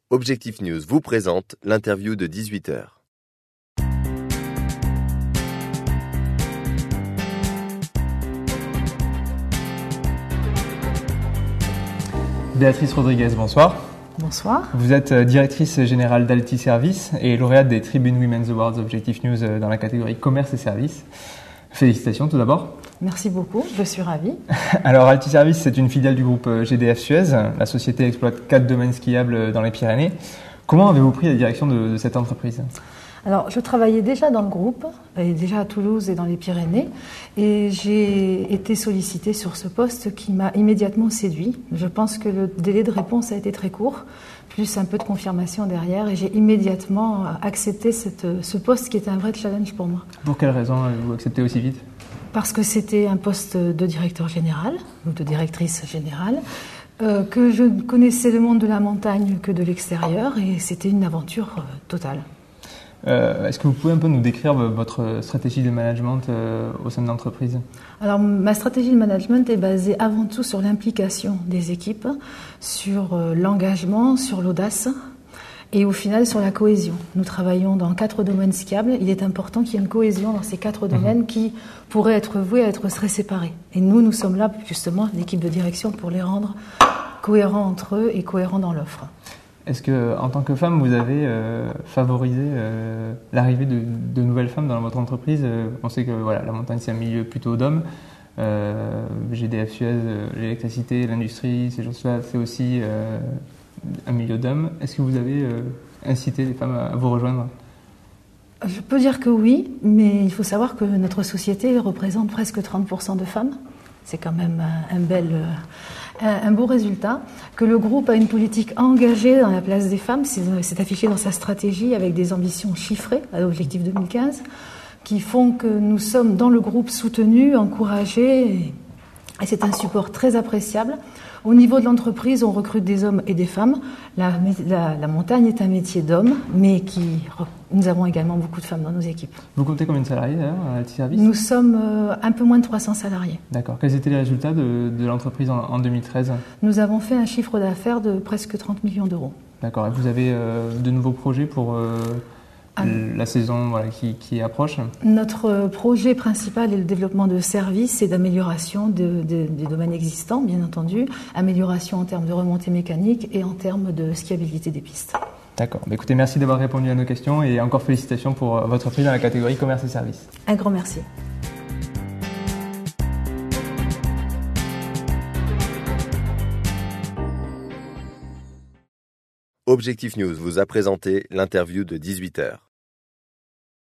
Objectif News vous présente l'interview de 18h. Béatrice Rodriguez, bonsoir. Bonsoir. Vous êtes directrice générale d'Alti Services et lauréate des Tribune Women's Awards Objectif News dans la catégorie commerce et services. Félicitations tout d'abord. Merci beaucoup, je suis ravie. Alors Alti Services, c'est une filiale du groupe GDF Suez. La société exploite 4 domaines skiables dans les Pyrénées. Comment avez-vous pris la direction de cette entreprise ? Alors, je travaillais déjà dans le groupe, et déjà à Toulouse et dans les Pyrénées, et j'ai été sollicitée sur ce poste qui m'a immédiatement séduit. Je pense que le délai de réponse a été très court, plus un peu de confirmation derrière, et j'ai immédiatement accepté ce poste qui était un vrai challenge pour moi. Pour quelle raison avez-vous accepté aussi vite ? Parce que c'était un poste de directeur général, ou de directrice générale, que je ne connaissais le monde de la montagne que de l'extérieur, et c'était une aventure totale. Est-ce que vous pouvez un peu nous décrire votre stratégie de management au sein de l'entreprise ? Alors, ma stratégie de management est basée avant tout sur l'implication des équipes, sur l'engagement, sur l'audace et au final sur la cohésion. Nous travaillons dans 4 domaines skiables. Il est important qu'il y ait une cohésion dans ces 4 domaines qui pourraient être voués à être très séparés. Et nous sommes là justement, l'équipe de direction, pour les rendre cohérents entre eux et cohérents dans l'offre. Est-ce que, en tant que femme, vous avez favorisé l'arrivée de nouvelles femmes dans votre entreprise ? On sait que la montagne, c'est un milieu plutôt d'hommes. GDF Suez, l'électricité, l'industrie, ces choses-là, c'est aussi un milieu d'hommes. Est-ce que vous avez incité les femmes à vous rejoindre ? Je peux dire que oui, mais il faut savoir que notre société représente presque 30% de femmes. C'est quand même un beau résultat, que le groupe a une politique engagée dans la place des femmes, c'est affiché dans sa stratégie avec des ambitions chiffrées à l'objectif 2015, qui font que nous sommes dans le groupe soutenus, encouragés, et c'est un support très appréciable. Au niveau de l'entreprise, on recrute des hommes et des femmes. La montagne est un métier d'hommes, mais nous avons également beaucoup de femmes dans nos équipes. Vous comptez combien de salariés d'ailleurs à Alti Services ? Nous sommes un peu moins de 300 salariés. D'accord. Quels étaient les résultats de l'entreprise en 2013 ? Nous avons fait un chiffre d'affaires de presque 30 millions d'euros. D'accord. Et vous avez de nouveaux projets pour la saison qui approche ? Notre projet principal est le développement de services et d'amélioration des domaines existants, bien entendu. Amélioration en termes de remontée mécanique et en termes de skiabilité des pistes. D'accord. Écoutez, merci d'avoir répondu à nos questions et encore félicitations pour votre prix dans la catégorie commerce et services. Un grand merci. Objectif News vous a présenté l'interview de 18h.